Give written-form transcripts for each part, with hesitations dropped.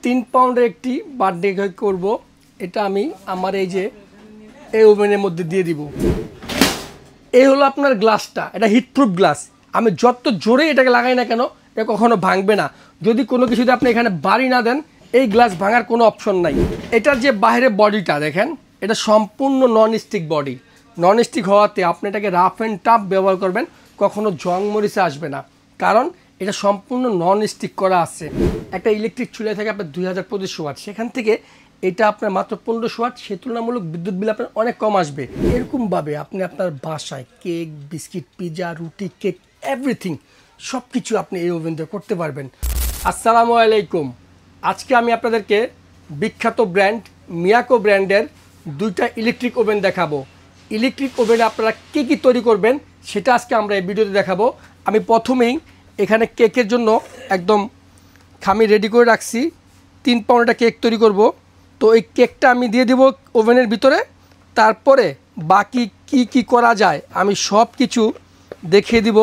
3 পাউন্ডের একটি birthday cake করব। এটা আমি আমার এই যে এই ওভেনের মধ্যে দিয়ে দিব। এই হলো আপনার গ্লাসটা, এটা হিটপ্রুফ গ্লাস। আমি যত জোরে এটাকে লাগাই না কেন এটা কখনো ভাঙবে না। যদি কোনো কিছুতে আপনি এখানে বাড়ি না দেন এই গ্লাস ভাঙার কোনো অপশন নাই। এটার যে বাইরে বডিটা দেখেন, এটা সম্পূর্ণ non stick body. Non stick হওয়াতে আপনি এটাকে রাফ অ্যান্ড টাফ ব্যবহার করবেন, কখনো জং মরিচে আসবে না, কারণ এটা সম্পূর্ণ নন স্টিক করা আছে। একটা ইলেকট্রিক চুলা থেকে আপনার 2500 ওয়াট, সেখান থেকে এটা আপনার মাত্র 1500 ওয়াট, সে তুলনামূলক বিদ্যুৎ বিল আপনার অনেক কম আসবে। এরকমভাবে আপনি আপনার বাসায় কেক, বিস্কিট, পিজা, রুটি, কেক, এভরিথিং সব কিছু আপনি এই ওভেন দিয়ে করতে পারবেন। আসসালামু আলাইকুম। আজকে আমি আপনাদেরকে বিখ্যাত ব্র্যান্ড মিয়াকো ব্র্যান্ডের 2টা ইলেকট্রিক ওভেন দেখাবো। ইলেকট্রিক ওভেনে আপনারা কী কী তৈরি করবেন সেটা আজকে আমরা এই ভিডিওতে দেখাবো। আমি প্রথমেই এখানে কেকের জন্য একদম খামি রেডি করে রাখছি। 3 পাউন্ডের কেক তৈরি করব, তো এই কেকটা আমি দিয়ে দেব ওভেনের ভিতরে। তারপরে বাকি কি কি করা যায় আমি সব কিছু দেখিয়ে দিব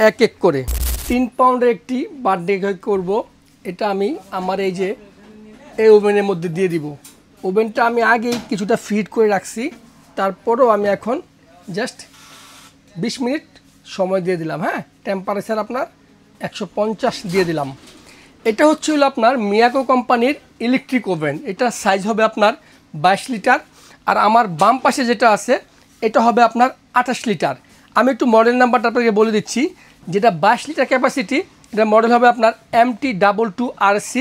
এক এক করে। 3 পাউন্ডের একটি বার্থডে কেক করব। এটা আমি আমার এই যে এই ওভেনের মধ্যে দিয়ে দিব। ওভেনটা আমি আগেই কিছুটা ফিট করে রাখছি, তারপরেও আমি এখন জাস্ট 20 মিনিট সময় দিয়ে দিলাম। হ্যাঁ, টেম্পারেচার আপনার 150 দিয়ে দিলাম। এটা হচ্ছে হলো আপনার মিয়াকো কোম্পানির ইলেকট্রিক ওভেন। এটা সাইজ হবে আপনার 22 লিটার, আর আমার বাম পাশে যেটা আছে এটা হবে আপনার 28 লিটার। আমি একটু মডেল নাম্বারটা আপনাকে বলে দিচ্ছি। যেটা 22 লিটার ক্যাপাসিটি, এটা মডেল হবে আপনার MT22RC,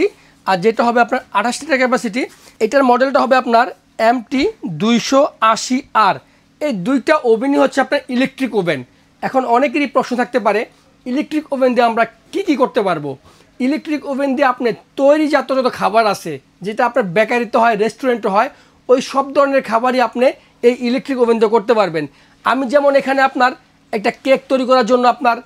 আর যেটা হবে আপনার 28 লিটার ক্যাপাসিটি, এটার মডেলটা হবে আপনার MT280R। এই 2টা ওভেনই হচ্ছে আপনার ইলেকট্রিক ওভেন। এখন অনেকেরই প্রশ্ন থাকতে পারে, ইলেকট্রিক ওভেন দিয়ে আমরা কি করতে পারবো। ইলেকট্রিক ওভেন দিয়ে আপনি তৈরিজাত যত খাবার আছে, যেটা আপনার বেকারিতে হয়, রেস্টুরেন্টে হয়, ওই সব ধরনের খাবারই আপনি এই ইলেকট্রিক ওভেন দিয়ে করতে পারবেন। আমি যেমন এখানে আপনার একটা কেক তৈরি করার জন্য আপনার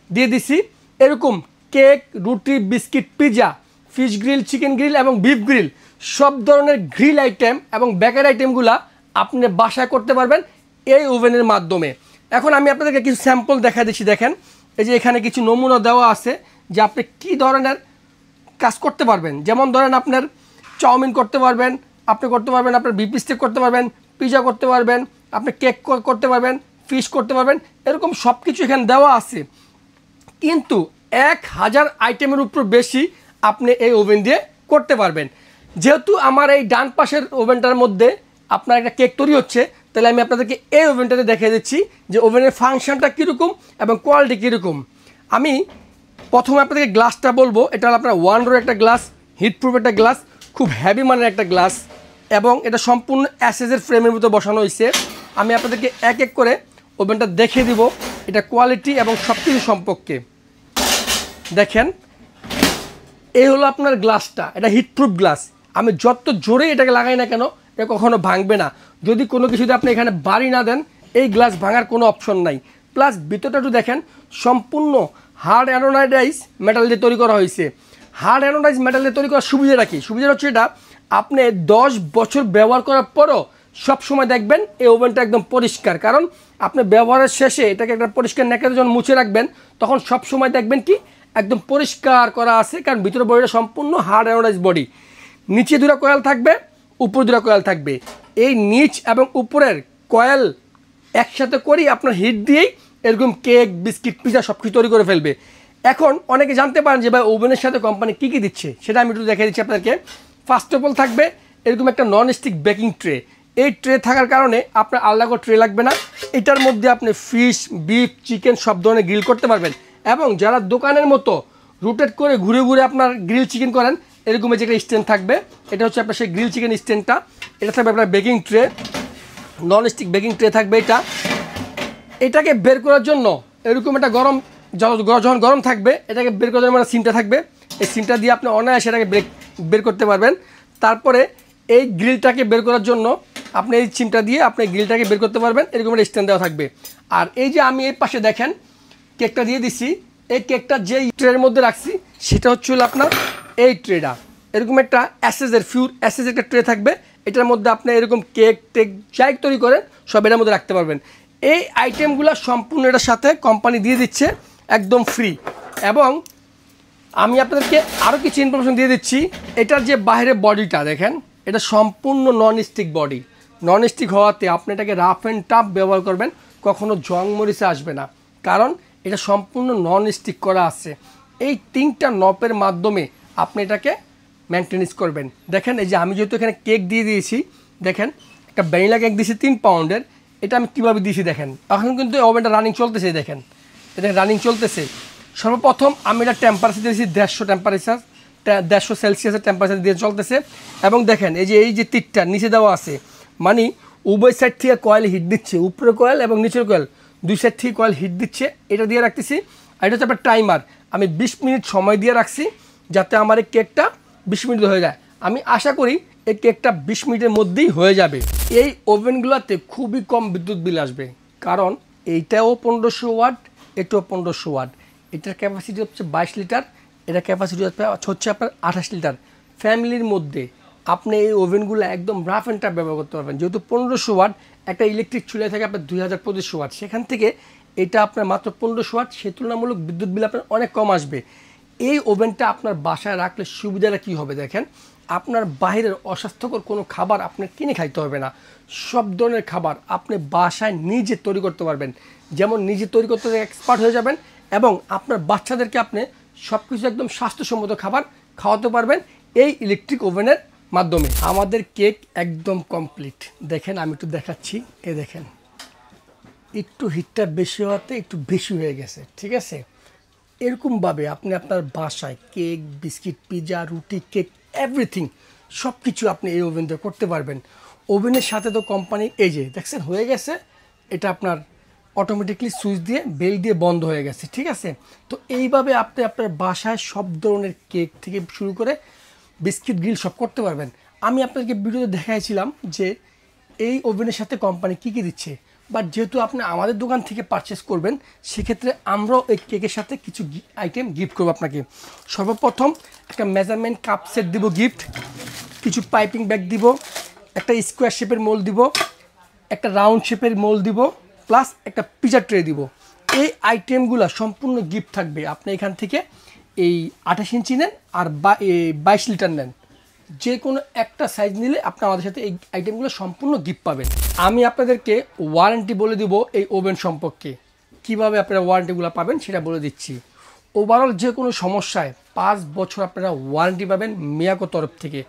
দিয়ে দিছি, এরকম কেক, রুটি, biscuit, pizza, fish grill, chicken grill এবং বিফ গ্রিল, সব ধরনের গ্রিল আইটেম এবং বেকারি আইটেমগুলো আপনি বাসায় করতে পারবেন এই ওভেনের মাধ্যমে। এখন আমি আপনাদেরকে কিছু স্যাম্পল দেখা দিচ্ছি। দেখেন, এই যে এখানে কিছু নমুনা দেওয়া আছে যে আপনি কী ধরনের কাজ করতে পারবেন। যেমন ধরেন আপনার চাউমিন করতে পারবেন, আপনি করতে পারবেন আপনার বিফ স্টেক করতে পারবেন, পিজা করতে পারবেন, আপনি কেক করতে পারবেন, ফিশ করতে পারবেন, এরকম সব কিছু এখানে দেওয়া আছে। কিন্তু 1000 আইটেমের উপর বেশি আপনি এই ওভেন দিয়ে করতে পারবেন। যেহেতু আমার এই ডান পাশের ওভেনটার মধ্যে আপনার একটা কেক তৈরি হচ্ছে, তাহলে আমি আপনাদেরকে এই ওভেনটাতে দেখিয়ে দিচ্ছি যে ওভেনের ফাংশনটা কীরকম এবং কোয়ালিটি কীরকম। আমি প্রথমে আপনাদেরকে গ্লাসটা বলবো। এটা হলো আপনার 1 রো একটা গ্লাস, হিটপ্রুফ একটা গ্লাস, খুব হেভি মানের একটা গ্লাস, এবং এটা সম্পূর্ণ অ্যাসেসের ফ্রেমের মতো বসানো হয়েছে। আমি আপনাদেরকে এক এক করে ওভেনটা দেখিয়ে দিব, এটা কোয়ালিটি এবং সব কিছু সম্পর্কে। দেখেন, এই হলো আপনার গ্লাসটা, এটা হিটপ্রুফ গ্লাস। আমি যত জোরে এটাকে লাগাই না কেন এটা কখনো ভাঙবে না। যদি কোনো কিছুতে আপনি এখানে বাড়ি না দেন এই গ্লাস ভাঙার কোনো অপশন নাই। প্লাস ভিতরটা একটু দেখেন, সম্পূর্ণ হার্ড অ্যানোডাইজ মেটাল দিয়ে তৈরি করা হয়েছে। হার্ড অ্যানোডাইজ মেটাল দিয়ে তৈরি করার সুবিধাটা কী? সুবিধা হচ্ছে এটা আপনি 10 বছর ব্যবহার করার পরও সবসময় দেখবেন এই ওভেনটা একদম পরিষ্কার, কারণ আপনি ব্যবহারের শেষে এটাকে একটা পরিষ্কার ন্যাকেতে যখন মুছে রাখবেন তখন সবসময় দেখবেন কি একদম পরিষ্কার করা আছে, কারণ ভিতরে বডিটা সম্পূর্ণ হার্ড অ্যানোডাইজ বডি। নিচে 2টা কয়েল থাকবে, উপরে 2টা কয়েল থাকবে। এই নিচ এবং উপরের কয়েল একসাথে করেই আপনার হিট দিয়েই এরকম কেক, বিস্কিট, পিজা সব কিছু তৈরি করে ফেলবে। এখন অনেকে জানতে পারেন যে ভাই ওভেনের সাথে কোম্পানি কী দিচ্ছে, সেটা আমি একটু দেখিয়ে দিচ্ছি আপনাদেরকে। ফার্স্ট অফ অল থাকবে এরকম একটা নন স্টিক বেকিং ট্রে। এই ট্রে থাকার কারণে আপনার আলাদা করে ট্রে লাগবে না। এটার মধ্যে আপনি ফিশ, বিফ, চিকেন সব ধরনের গ্রিল করতে পারবেন। এবং যারা দোকানের মতো রোটেট করে ঘুরে ঘুরে আপনার গ্রিল চিকেন করেন, এরকম যে একটা স্ট্যান্ড থাকবে, এটা হচ্ছে আপনার সেই গ্রিল চিকেন স্ট্যান্ডটা। এটা থাকবে আপনার baking tray, non stick baking tray থাকবে এটা। এটাকে বের করার জন্য এরকম একটা যখন গরম থাকবে এটাকে বের করার জন্য একটা সিমটা থাকবে। এই সিমটা দিয়ে আপনি অনায়াসে এটাকে বের করতে পারবেন। তারপরে এই গ্রিলটাকে বের করার জন্য আপনি এই সিমটা দিয়ে আপনি গ্রিলটাকে বের করতে পারবেন, এরকম একটা স্ট্যান্ড দেওয়া থাকবে। আর এই যে আমি এই পাশে দেখেন কেকটা দিয়ে দিছি, এই কেকটা যে ট্রের মধ্যে রাখছি সেটা হচ্ছে হলো আপনার এই ট্রেটা। এরকম একটা পিওর অ্যাসেস একটা ট্রে থাকবে। এটার মধ্যে আপনি এরকম কেক টেক যাই তৈরি করেন সব এটার মধ্যে রাখতে পারবেন। এই আইটেমগুলো সম্পূর্ণ এটার সাথে কোম্পানি দিয়ে দিচ্ছে একদম ফ্রি। এবং আমি আপনাদেরকে আরও কিছু ইনফরমেশন দিয়ে দিচ্ছি। এটার যে বাইরের বডিটা দেখেন, এটা সম্পূর্ণ non stick body. Non stick হওয়াতে আপনি এটাকে রাফ অ্যান্ড টাফ ব্যবহার করবেন, কখনো জং মরিচে আসবে না, কারণ এটা সম্পূর্ণ নন স্টিক করা আছে। এই 3টা নবের মাধ্যমে আপনি এটাকে মেনটেনেন্স করবেন। দেখেন এই যে আমি যেহেতু এখানে কেক দিয়ে দিয়েছি, দেখেন একটা ভ্যানিলা কেক দিয়েছি 3 পাউন্ডের। এটা আমি কীভাবে দিয়েছি দেখেন, এখন কিন্তু ওভেনটা রানিং চলতেছে, দেখেন এটা রানিং চলতেছে। সর্বপ্রথম আমি এটা টেম্পারেচার দিয়েছি 150 টেম্পারেচার, 150 সেলসিয়াসের টেম্পারেচার দিয়ে চলতেছে। এবং দেখেন এই যে তীরটা নিচে দেওয়া আছে, মানে উভয় সাইড থেকে কয়েল হিট দিচ্ছে, উপরে কয়েল এবং নিচের কয়েল, 2 সাইড থেকে কয়েল হিট দিচ্ছে। এটা দিয়ে রাখতেছি। আর এটা হচ্ছে আপনার টাইমার, আমি 20 মিনিট সময় দিয়ে রাখছি যাতে আমার এই কেকটা 20 মিনিট হয়ে যায়। আমি আশা করি এই কেকটা 20 মিনিটের মধ্যেই হয়ে যাবে। এই ওভেনগুলোতে খুবই কম বিদ্যুৎ বিল আসবে, কারণ এইটাও 1500 ওয়াট, এটাও 1500 ওয়াট। এটার ক্যাপাসিটি হচ্ছে 22 লিটার, এটা ক্যাপাসিটি হচ্ছে আপনার 28 লিটার। ফ্যামিলির মধ্যে আপনি এই ওভেনগুলো একদম রাফ অ্যান্ড টাফ ব্যবহার করতে পারবেন। যেহেতু 1500 ওয়াট, একটা ইলেকট্রিক চুলায় থাকে আপনার 2500 ওয়াট, সেখান থেকে এটা আপনার মাত্র 1500 ওয়াট, সে তুলনামূলক বিদ্যুৎ বিল আপনার অনেক কম আসবে। এই ওভেনটা আপনার বাসায় রাখলে সুবিধাটা কী হবে দেখেন, আপনার বাইরের অস্বাস্থ্যকর কোনো খাবার আপনার কিনে খাইতে হবে না। সব ধরনের খাবার আপনি বাসায় নিজে তৈরি করতে পারবেন, যেমন নিজে তৈরি করতে এক্সপার্ট হয়ে যাবেন, এবং আপনার বাচ্চাদেরকে আপনি সব কিছু একদম স্বাস্থ্যসম্মত খাবার খাওয়াতে পারবেন এই ইলেকট্রিক ওভেনের মাধ্যমে। আমাদের কেক একদম কমপ্লিট, দেখেন আমি একটু দেখাচ্ছি। এ দেখেন একটু হিটটা বেশি হওয়াতে একটু বেশি হয়ে গেছে, ঠিক আছে। এরকমভাবে আপনি আপনার বাসায় কেক, বিস্কিট, পিৎজা, রুটি, কেক, এভরিথিং সব কিছু আপনি এই ওভেন দিয়ে করতে পারবেন। ওভেনের সাথে তো কোম্পানি এই যে দেখছেন হয়ে গেছে, এটা আপনার অটোমেটিকলি সুইচ দিয়ে বেল দিয়ে বন্ধ হয়ে গেছে, ঠিক আছে। তো এইভাবে আপনি আপনার বাসায় সব ধরনের কেক থেকে শুরু করে বিস্কিট, গ্রিল সব করতে পারবেন। আমি আপনাদেরকে ভিডিওতে দেখাইছিলাম যে এই ওভেনের সাথে কোম্পানি কী কী দিচ্ছে, বাট যেহেতু আপনি আমাদের দোকান থেকে পারচেস করবেন, সেক্ষেত্রে আমরাও এই কেকের সাথে কিছু আইটেম গিফট করবো আপনাকে। সর্বপ্রথম একটা মেজারমেন্ট কাপ সেট দিব গিফট, কিছু পাইপিং ব্যাগ দিব, একটা স্কোয়ার শেপের মোল দিব, একটা রাউন্ড শেপের মোল দিব, প্লাস একটা পিজা ট্রে দিব। এই আইটেমগুলো সম্পূর্ণ গিফট থাকবে। আপনি এখান থেকে এই 28 ইঞ্চি নেন আর 22 লিটার নেন, যে কোনো একটা সাইজ নিলে আপনি আমাদের সাথে এই আইটেমগুলো সম্পূর্ণ গিফট পাবেন। আমি আপনাদেরকে ওয়ারেন্টি বলে দিব এই ওভেন সম্পর্কে, কিভাবে আপনারা ওয়ারেন্টিগুলো পাবেন সেটা বলে দিচ্ছি। ওভারঅল যে কোনো সমস্যায় 5 বছর আপনারা ওয়ারেন্টি পাবেন মিয়াকো তরফ থেকে।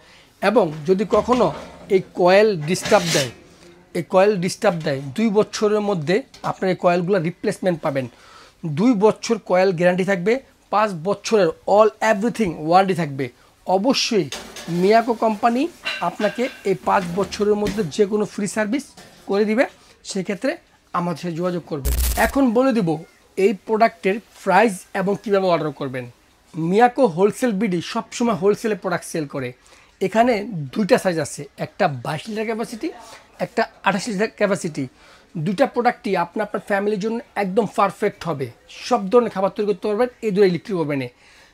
এবং যদি কখনও এই কয়েল ডিস্টার্ব দেয় 2 বছরের মধ্যে আপনার এই কয়েলগুলো রিপ্লেসমেন্ট পাবেন। 2 বছর কয়েল গ্যারান্টি থাকবে, 5 বছরের অল এভরিথিং ওয়ারেন্টি থাকবে। অবশ্যই মিয়াকো কোম্পানি আপনাকে এই 5 বছরের মধ্যে যে কোনো ফ্রি সার্ভিস করে দিবে, সেক্ষেত্রে আমাদের সাথে যোগাযোগ করবেন। এখন বলে দিব এই প্রোডাক্টের প্রাইস এবং কীভাবে অর্ডার করবেন। মিয়াকো হোলসেল বিডি সবসময় হোলসেলে প্রোডাক্ট সেল করে। এখানে 2টা সাইজ আছে, একটা 22 লিটার ক্যাপাসিটি, একটা 28 লিটার ক্যাপাসিটি। 2টা প্রোডাক্টই আপনার ফ্যামিলির জন্য একদম পারফেক্ট হবে। সব ধরনের খাবার তৈরি করতে পারবেন এই 2 ইলেকট্রিক ওভেনে।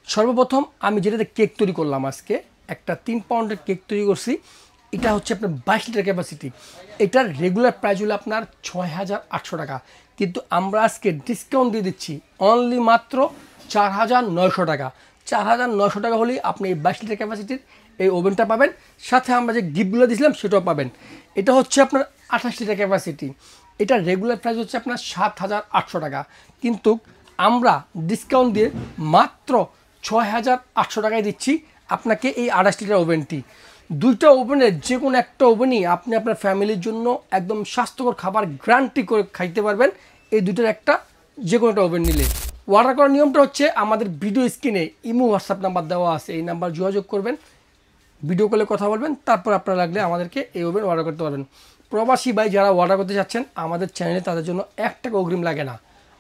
সর্বপ্রথম আমি যেটাতে কেক তৈরি করলাম, আজকে একটা 3 পাউন্ডের কেক তৈরি করছি। এটা হচ্ছে আপনার 22 লিটার ক্যাপাসিটি। এটার রেগুলার প্রাইস হলো আপনার 6800 টাকা, কিন্তু আমরা আজকে ডিসকাউন্ট দিয়ে দিচ্ছি অনলি মাত্র 4900 টাকা। 4900 টাকা হলেই আপনি এই 22 লিটার ক্যাপাসিটির এই ওভেনটা পাবেন, সাথে আমরা যে গিফটগুলো দিয়েছিলাম সেটাও পাবেন। এটা হচ্ছে আপনার 28 লিটার ক্যাপাসিটি। এটার রেগুলার প্রাইস হচ্ছে আপনার 7800 টাকা, কিন্তু আমরা ডিসকাউন্ট দিয়ে মাত্র 6800 টাকায় দিচ্ছি আপনাকে এই 28 লিটার ওভেনটি। 2টা ওভেনের যে কোনো একটা ওভেনই আপনি আপনার ফ্যামিলির জন্য একদম স্বাস্থ্যকর খাবার গ্যারান্টি করে খাইতে পারবেন এই 2টার একটা যে কোনো একটা ওভেন নিলে। অর্ডার করার নিয়মটা হচ্ছে আমাদের ভিডিও স্ক্রিনে ইমো হোয়াটসঅ্যাপ নাম্বার দেওয়া আছে, এই নাম্বার যোগাযোগ করবেন, ভিডিও কলে কথা বলবেন, তারপর আপনারা লাগলে আমাদেরকে এই ওভেন অর্ডার করতে পারবেন। প্রবাসী ভাই যারা অর্ডার করতে চাচ্ছেন আমাদের চ্যানেলে, তাদের জন্য 1 টাকা অগ্রিম লাগে না।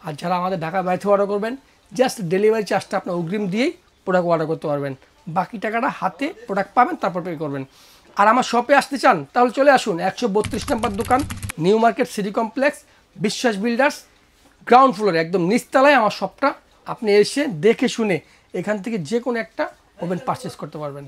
আর যারা আমাদের ঢাকা বাইরে থেকে অর্ডার করবেন, জাস্ট ডেলিভারি চার্জটা আপনার অগ্রিম দিয়েই প্রোডাক্ট অর্ডার করতে পারবেন। বাকি টাকাটা হাতে প্রোডাক্ট পাবেন, তারপর পে করবেন। আর আমার শপে আসতে চান তাহলে চলে আসুন, 132 নম্বর দোকান, নিউ মার্কেট সিটি কমপ্লেক্স, বিশ্বাস বিল্ডার্স, গ্রাউন্ড ফ্লোরে একদম নিচতলায় আমার শপটা। আপনি এসে দেখে শুনে এখান থেকে যে কোনো একটা ওভেন পারচেস করতে পারবেন।